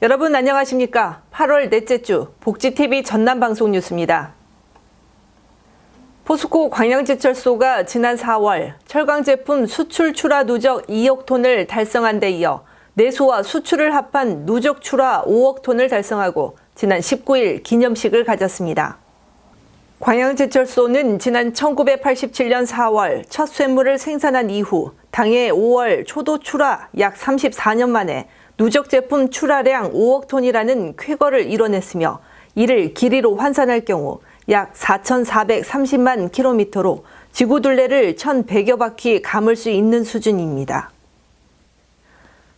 여러분 안녕하십니까? 8월 넷째 주 복지TV 전남방송 뉴스입니다. 포스코 광양제철소가 지난 4월 철강 제품 수출 출하 누적 2억 톤을 달성한 데 이어 내수와 수출을 합한 누적 출하 5억 톤을 달성하고 지난 19일 기념식을 가졌습니다. 광양제철소는 지난 1987년 4월 첫 쇳물을 생산한 이후 당해 5월 초도 출하 약 34년 만에 누적 제품 출하량 5억 톤이라는 쾌거를 이뤄냈으며 이를 길이로 환산할 경우 약 4,430만 킬로미터로 지구 둘레를 1,100여 바퀴 감을 수 있는 수준입니다.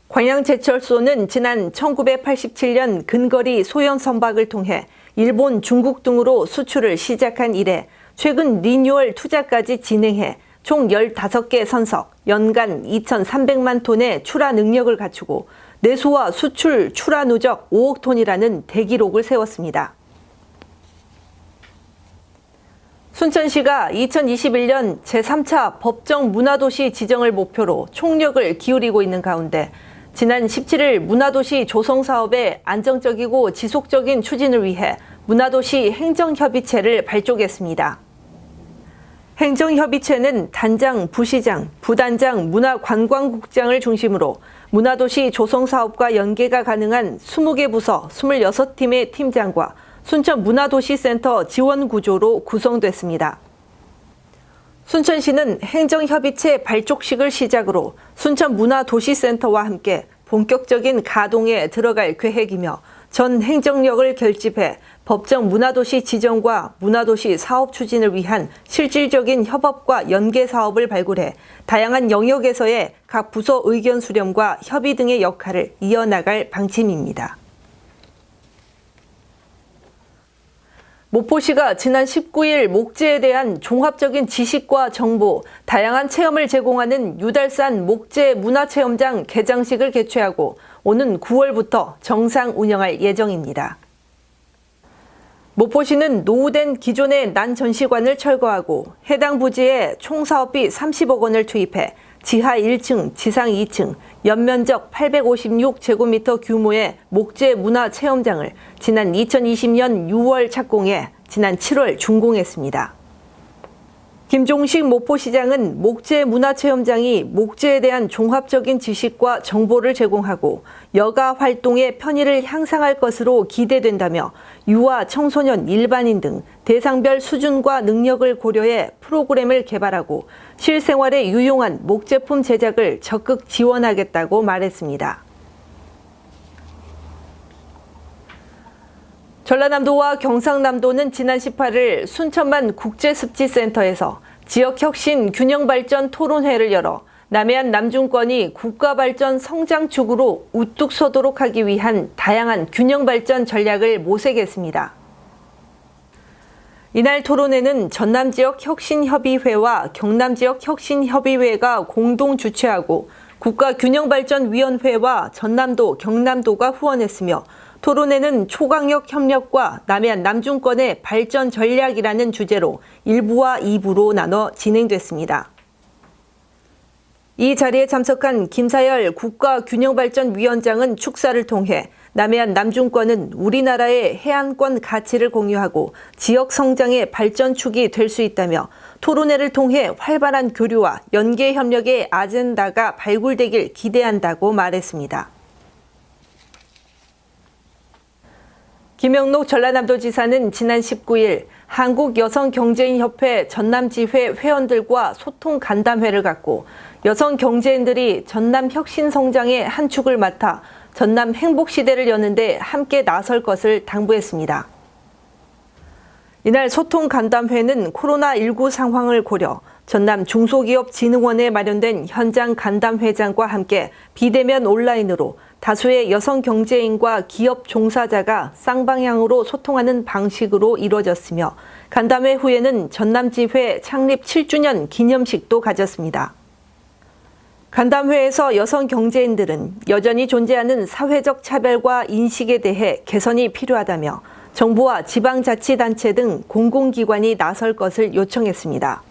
광양제철소는 지난 1987년 근거리 소형 선박을 통해 일본, 중국 등으로 수출을 시작한 이래 최근 리뉴얼 투자까지 진행해 총 15개 선석, 연간 2,300만 톤의 출하 능력을 갖추고 내수와 수출 출하 누적 5억 톤이라는 대기록을 세웠습니다. 순천시가 2021년 제3차 법정 문화도시 지정을 목표로 총력을 기울이고 있는 가운데 지난 17일 문화도시 조성사업의 안정적이고 지속적인 추진을 위해 문화도시 행정협의체를 발족했습니다. 행정협의체는 단장, 부시장, 부단장, 문화관광국장을 중심으로 문화도시 조성사업과 연계가 가능한 20개 부서 26팀의 팀장과 순천문화도시센터 지원구조로 구성됐습니다. 순천시는 행정협의체 발족식을 시작으로 순천문화도시센터와 함께 본격적인 가동에 들어갈 계획이며 전 행정력을 결집해 법정 문화도시 지정과 문화도시 사업 추진을 위한 실질적인 협업과 연계 사업을 발굴해 다양한 영역에서의 각 부서 의견 수렴과 협의 등의 역할을 이어나갈 방침입니다. 목포시가 지난 19일 목재에 대한 종합적인 지식과 정보, 다양한 체험을 제공하는 유달산 목재 문화체험장 개장식을 개최하고 오는 9월부터 정상 운영할 예정입니다. 목포시는 노후된 기존의 난전시관을 철거하고 해당 부지에 총 사업비 30억 원을 투입해 지하 1층, 지상 2층, 연면적 856제곱미터 규모의 목재 문화체험장을 지난 2020년 6월 착공해 지난 7월 준공했습니다. 김종식 목포시장은 목재 문화체험장이 목재에 대한 종합적인 지식과 정보를 제공하고 여가 활동의 편의를 향상할 것으로 기대된다며 유아, 청소년, 일반인 등 대상별 수준과 능력을 고려해 프로그램을 개발하고 실생활에 유용한 목제품 제작을 적극 지원하겠다고 말했습니다. 전라남도와 경상남도는 지난 18일 순천만 국제습지센터에서 지역혁신 균형발전 토론회를 열어 남해안 남중권이 국가발전 성장축으로 우뚝 서도록 하기 위한 다양한 균형발전 전략을 모색했습니다. 이날 토론회는 전남지역혁신협의회와 경남지역혁신협의회가 공동 주최하고 국가균형발전위원회와 전남도, 경남도가 후원했으며 토론회는 초강력 협력과 남해안 남중권의 발전 전략이라는 주제로 1부와 2부로 나눠 진행됐습니다. 이 자리에 참석한 김사열 국가균형발전위원장은 축사를 통해 남해안 남중권은 우리나라의 해안권 가치를 공유하고 지역 성장의 발전축이 될 수 있다며 토론회를 통해 활발한 교류와 연계 협력의 아젠다가 발굴되길 기대한다고 말했습니다. 김영록 전라남도지사는 지난 19일 한국여성경제인협회 전남지회 회원들과 소통 간담회를 갖고 여성 경제인들이 전남 혁신 성장의 한 축을 맡아 전남 행복시대를 여는데 함께 나설 것을 당부했습니다. 이날 소통 간담회는 코로나19 상황을 고려 전남 중소기업진흥원에 마련된 현장 간담회장과 함께 비대면 온라인으로 다수의 여성 경제인과 기업 종사자가 쌍방향으로 소통하는 방식으로 이루어졌으며 간담회 후에는 전남지회 창립 7주년 기념식도 가졌습니다. 간담회에서 여성 경제인들은 여전히 존재하는 사회적 차별과 인식에 대해 개선이 필요하다며 정부와 지방자치단체 등 공공기관이 나설 것을 요청했습니다.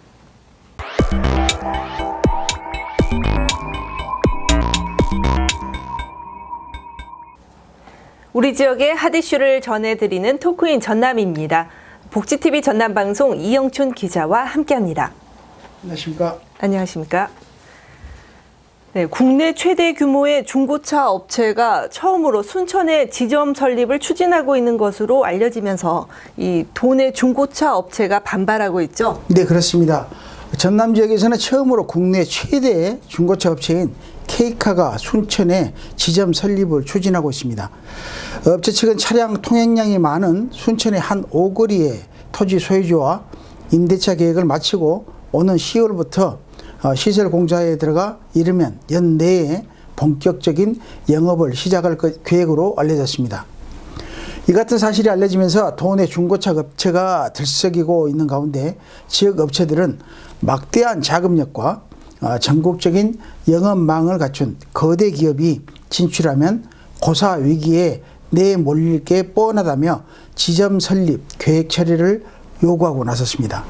우리 지역의 핫 이슈를 전해드리는 토크인 전남입니다. 복지TV 전남방송 이영춘 기자와 함께합니다. 안녕하십니까? 안녕하십니까? 네, 국내 최대 규모의 중고차 업체가 처음으로 순천에 지점 설립을 추진하고 있는 것으로 알려지면서 이 도내 중고차 업체가 반발하고 있죠? 네, 그렇습니다. 전남 지역에서는 처음으로 국내 최대 중고차 업체인 K카가 순천에 지점 설립을 추진하고 있습니다. 업체 측은 차량 통행량이 많은 순천의 한 오거리에 토지 소유주와 임대차 계획을 마치고 오는 10월부터 시설 공사에 들어가 이르면 연내에 본격적인 영업을 시작할 계획으로 알려졌습니다. 이 같은 사실이 알려지면서 도내 중고차 업체가 들썩이고 있는 가운데 지역 업체들은 막대한 자금력과 전국적인 영업망을 갖춘 거대 기업이 진출하면 고사 위기에 내몰릴 게 뻔하다며 지점 설립 계획 처리를 요구하고 나섰습니다.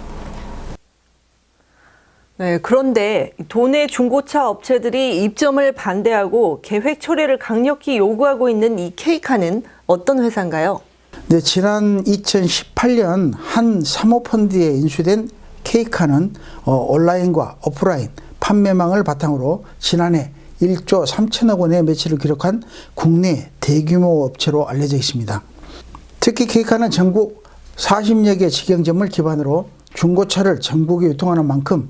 네, 그런데 도내 중고차 업체들이 입점을 반대하고 계획 처리를 강력히 요구하고 있는 이 K카는 어떤 회사인가요? 네, 지난 2018년 한 사모펀드에 인수된 K카는 온라인과 오프라인 판매망을 바탕으로 지난해 1조 3천억 원의 매출을 기록한 국내 대규모 업체로 알려져 있습니다. 특히 K카는 전국 40여 개 직영점을 기반으로 중고차를 전국에 유통하는 만큼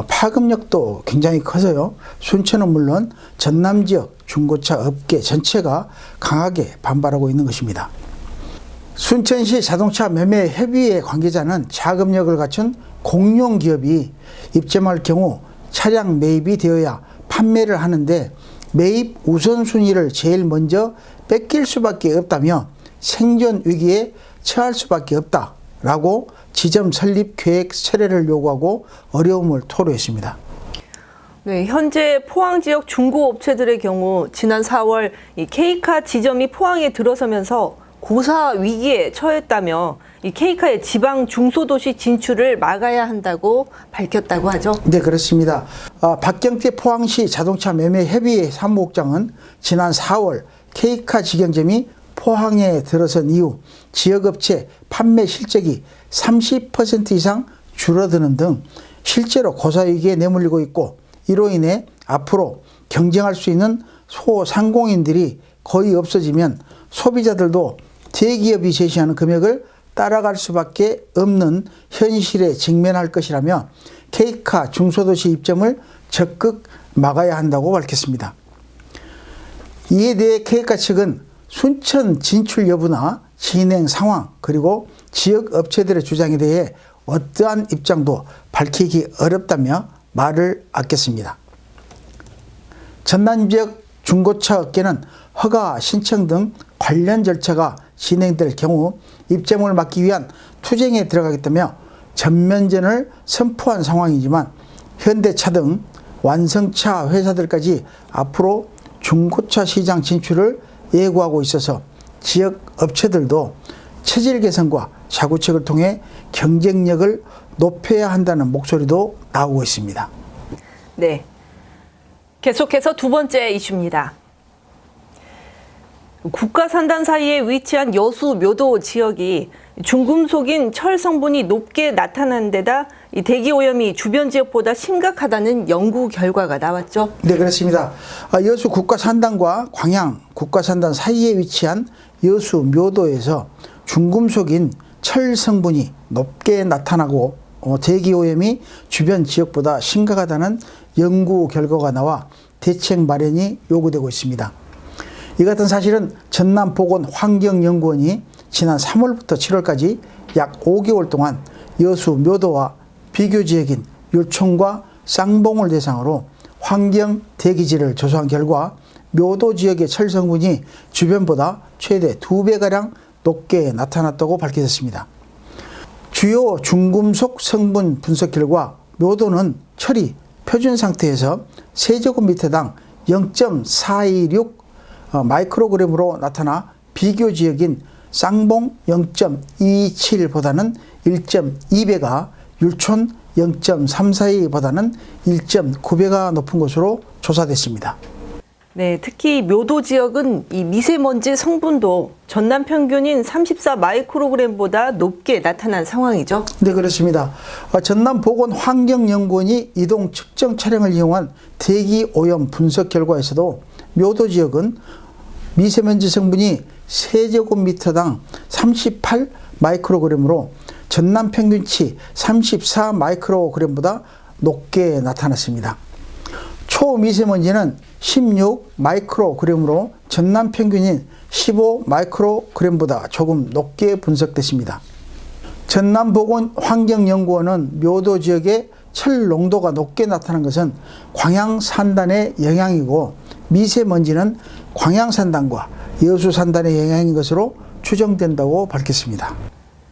파급력도 굉장히 커서요. 순천은 물론 전남 지역 중고차 업계 전체가 강하게 반발하고 있는 것입니다. 순천시 자동차 매매 협의회 관계자는 자금력을 갖춘 공룡 기업이 입점할 경우 차량 매입이 되어야 판매를 하는데 매입 우선순위를 제일 먼저 뺏길 수밖에 없다며 생존 위기에 처할 수밖에 없다라고 지점 설립 계획 철회를 요구하고 어려움을 토로했습니다. 네, 현재 포항 지역 중고업체들의 경우 지난 4월 이 K카 지점이 포항에 들어서면서 고사 위기에 처했다며 이 K카의 지방 중소도시 진출을 막아야 한다고 밝혔다고 하죠. 네, 그렇습니다. 박경태 포항시 자동차 매매 협의회 사무국장은 지난 4월 K카 직영점이 포항에 들어선 이후 지역업체 판매 실적이 30% 이상 줄어드는 등 실제로 고사 위기에 내몰리고 있고 이로 인해 앞으로 경쟁할 수 있는 소상공인들이 거의 없어지면 소비자들도 대기업이 제시하는 금액을 따라갈 수밖에 없는 현실에 직면할 것이라며 K카 중소도시 입점을 적극 막아야 한다고 밝혔습니다. 이에 대해 K카 측은 순천 진출 여부나 진행 상황 그리고 지역 업체들의 주장에 대해 어떠한 입장도 밝히기 어렵다며 말을 아꼈습니다. 전남 지역 중고차 업계는 허가 신청 등 관련 절차가 진행될 경우 입점을 막기 위한 투쟁에 들어가겠다며 전면전을 선포한 상황이지만 현대차 등 완성차 회사들까지 앞으로 중고차 시장 진출을 예고하고 있어서 지역 업체들도 체질 개선과 자구책을 통해 경쟁력을 높여야 한다는 목소리도 나오고 있습니다. 네, 계속해서 두 번째 이슈입니다. 국가산단 사이에 위치한 여수 묘도 지역이 중금속인 철 성분이 높게 나타난 데다 이 대기 오염이 주변 지역보다 심각하다는 연구 결과가 나왔죠. 네, 그렇습니다. 여수 국가산단과 광양 국가산단 사이에 위치한 여수 묘도에서 중금속인 철 성분이 높게 나타나고 대기 오염이 주변 지역보다 심각하다는 연구 결과가 나와 대책 마련이 요구되고 있습니다. 이 같은 사실은 전남보건환경연구원이 지난 3월부터 7월까지 약 5개월 동안 여수 묘도와 비교 지역인 율촌과 쌍봉을 대상으로 환경 대기질을 조사한 결과 묘도 지역의 철 성분이 주변보다 최대 2배가량 높게 나타났다고 밝혀졌습니다. 주요 중금속 성분 분석 결과 묘도는 철이 표준 상태에서 세제곱미터당 0.426 마이크로그램으로 나타나 비교 지역인 쌍봉 0.27보다는 1.2배가, 율촌 0.342보다는 1.9배가 높은 것으로 조사됐습니다. 네, 특히 묘도 지역은 이 미세먼지 성분도 전남 평균인 34 마이크로그램보다 높게 나타난 상황이죠. 네, 그렇습니다. 전남보건환경연구원이 이동 측정 차량을 이용한 대기 오염 분석 결과에서도 묘도 지역은 미세먼지 성분이 세제곱미터당 38 마이크로그램으로 전남 평균치 34 마이크로그램보다 높게 나타났습니다. 초미세먼지는 16 마이크로그램으로 전남 평균인 15 마이크로그램보다 조금 높게 분석됐습니다. 전남보건환경연구원은 묘도 지역의 철 농도가 높게 나타난 것은 광양산단의 영향이고 미세먼지는 광양산단과 여수산단의 영향인 것으로 추정된다고 밝혔습니다.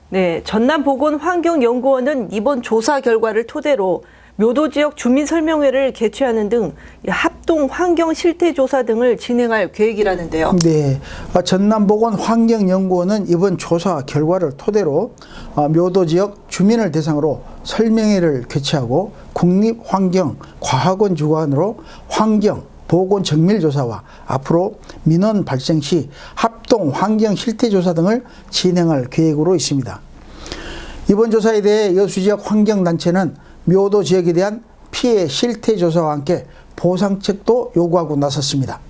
네, 전남보건환경연구원은 이번 조사 결과를 토대로 묘도 지역 주민설명회를 개최하는 등 합동 환경 실태 조사 등을 진행할 계획이라는데요. 네, 전남보건환경연구원은 이번 조사 결과를 토대로 묘도 지역 주민을 대상으로 설명회를 개최하고 국립환경과학원 주관으로 환경 보건 정밀조사와 앞으로 민원 발생 시 합동 환경 실태 조사 등을 진행할 계획으로 있습니다. 이번 조사에 대해 여수 지역 환경단체는 묘도 지역에 대한 피해 실태 조사와 함께 보상책도 요구하고 나섰습니다.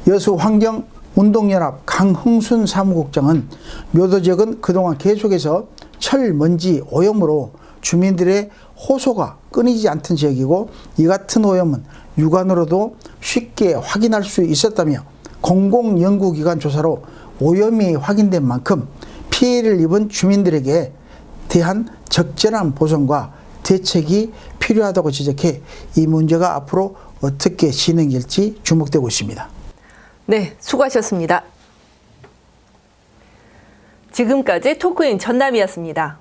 여수환경운동연합 강흥순 사무국장은 묘도 지역은 그동안 계속해서 철먼지 오염으로 주민들의 호소가 끊이지 않던 지역이고 이 같은 오염은 육안으로도 쉽게 확인할 수 있었다며 공공연구기관 조사로 오염이 확인된 만큼 피해를 입은 주민들에게 대한 적절한 보상과 대책이 필요하다고 지적해 이 문제가 앞으로 어떻게 진행될지 주목되고 있습니다. 네, 수고하셨습니다. 지금까지 토크인 전남이었습니다.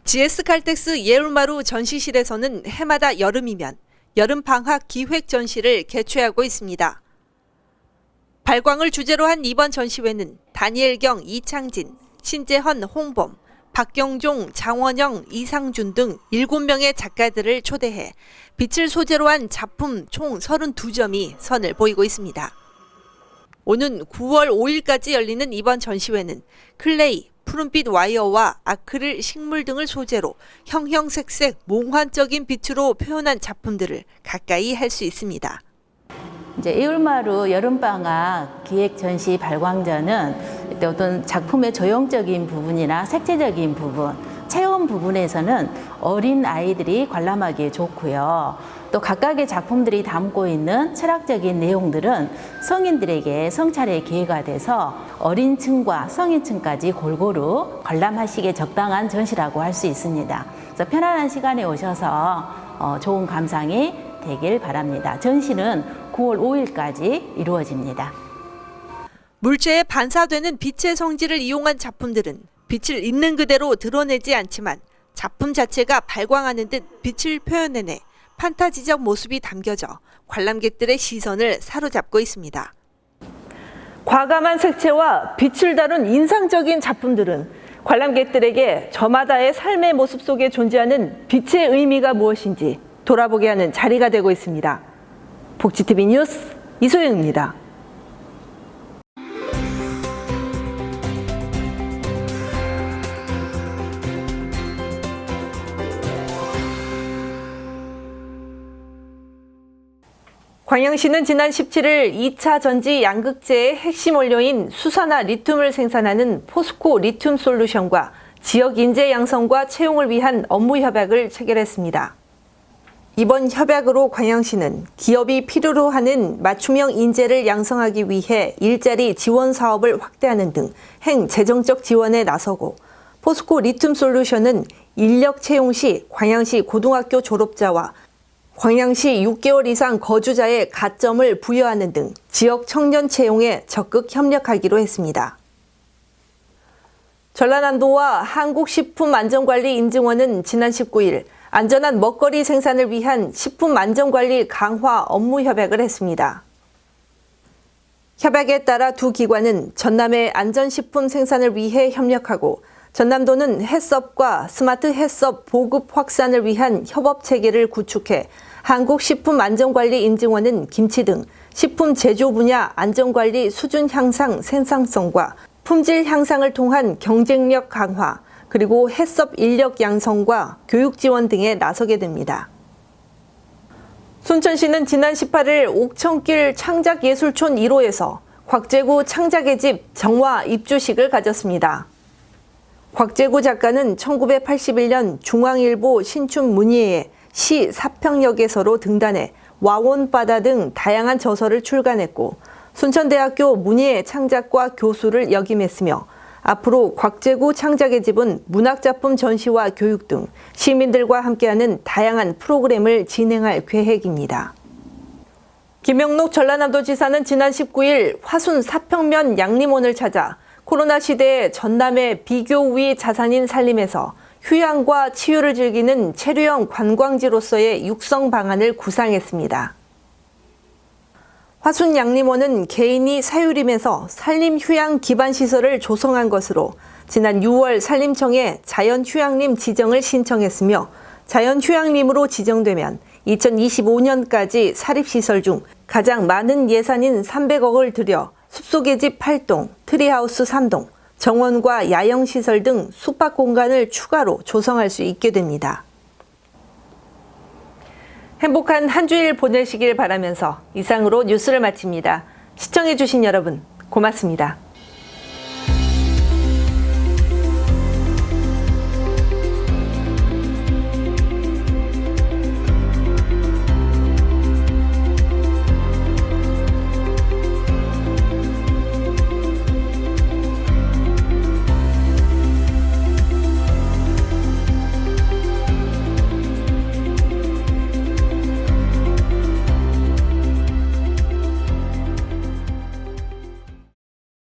GS 칼텍스 예울마루 전시실에서는 해마다 여름이면 여름방학 기획 전시를 개최하고 있습니다. 발광을 주제로 한 이번 전시회는 다니엘경, 이창진, 신재헌, 홍범, 박경종, 장원영, 이상준 등 7명의 작가들을 초대해 빛을 소재로 한 작품 총 32점이 선을 보이고 있습니다. 오는 9월 5일까지 열리는 이번 전시회는 클레이, 푸른빛 와이어와 아크릴 식물 등을 소재로 형형색색 몽환적인 빛으로 표현한 작품들을 가까이 할 수 있습니다. 이제 예울마루 여름방학 기획 전시 발광전은 어떤 작품의 조형적인 부분이나 색채적인 부분, 체험 부분에서는 어린 아이들이 관람하기에 좋고요. 또 각각의 작품들이 담고 있는 철학적인 내용들은 성인들에게 성찰의 기회가 돼서 어린 층과 성인층까지 골고루 관람하시기에 적당한 전시라고 할 수 있습니다. 그래서 편안한 시간에 오셔서 좋은 감상이 되길 바랍니다. 전시는 9월 5일까지 이루어집니다. 물체에 반사되는 빛의 성질을 이용한 작품들은 빛을 있는 그대로 드러내지 않지만 작품 자체가 발광하는 듯 빛을 표현해내 판타지적 모습이 담겨져 관람객들의 시선을 사로잡고 있습니다. 과감한 색채와 빛을 다룬 인상적인 작품들은 관람객들에게 저마다의 삶의 모습 속에 존재하는 빛의 의미가 무엇인지 돌아보게 하는 자리가 되고 있습니다. 복지TV 뉴스 이소영입니다. 광양시는 지난 17일 2차 전지 양극재의 핵심 원료인 수산화 리튬을 생산하는 포스코 리튬 솔루션과 지역 인재 양성과 채용을 위한 업무 협약을 체결했습니다. 이번 협약으로 광양시는 기업이 필요로 하는 맞춤형 인재를 양성하기 위해 일자리 지원 사업을 확대하는 등 행재정적 지원에 나서고 포스코 리튬 솔루션은 인력 채용 시 광양시 고등학교 졸업자와 광양시 6개월 이상 거주자의 가점을 부여하는 등 지역 청년 채용에 적극 협력하기로 했습니다. 전라남도와 한국식품안전관리인증원은 지난 19일 안전한 먹거리 생산을 위한 식품안전관리 강화 업무 협약을 했습니다. 협약에 따라 두 기관은 전남의 안전식품 생산을 위해 협력하고 전남도는 햇섭과 스마트 햇섭 보급 확산을 위한 협업 체계를 구축해 한국식품안전관리인증원은 김치 등 식품 제조 분야 안전관리 수준 향상 생산성과 품질 향상을 통한 경쟁력 강화, 그리고 햇섭 인력 양성과 교육 지원 등에 나서게 됩니다. 순천시는 지난 18일 옥천길 창작예술촌 1호에서 곽재구 창작의 집 정화 입주식을 가졌습니다. 곽재구 작가는 1981년 중앙일보 신춘 문예에 시 사평역에서로 등단해 와온바다 등 다양한 저서를 출간했고 순천대학교 문예 창작과 교수를 역임했으며 앞으로 곽재구 창작의 집은 문학작품 전시와 교육 등 시민들과 함께하는 다양한 프로그램을 진행할 계획입니다. 김영록 전라남도지사는 지난 19일 화순 사평면 양림원을 찾아 코로나 시대에 전남의 비교우위 자산인 산림에서 휴양과 치유를 즐기는 체류형 관광지로서의 육성 방안을 구상했습니다. 화순 양림원은 개인이 사유림에서 산림 휴양 기반 시설을 조성한 것으로 지난 6월 산림청에 자연휴양림 지정을 신청했으며 자연휴양림으로 지정되면 2025년까지 사립시설 중 가장 많은 예산인 300억을 들여 숲속의 집 8동, 트리하우스 3동, 정원과 야영시설 등 숙박 공간을 추가로 조성할 수 있게 됩니다. 행복한 한 주일 보내시길 바라면서 이상으로 뉴스를 마칩니다. 시청해주신 여러분 고맙습니다.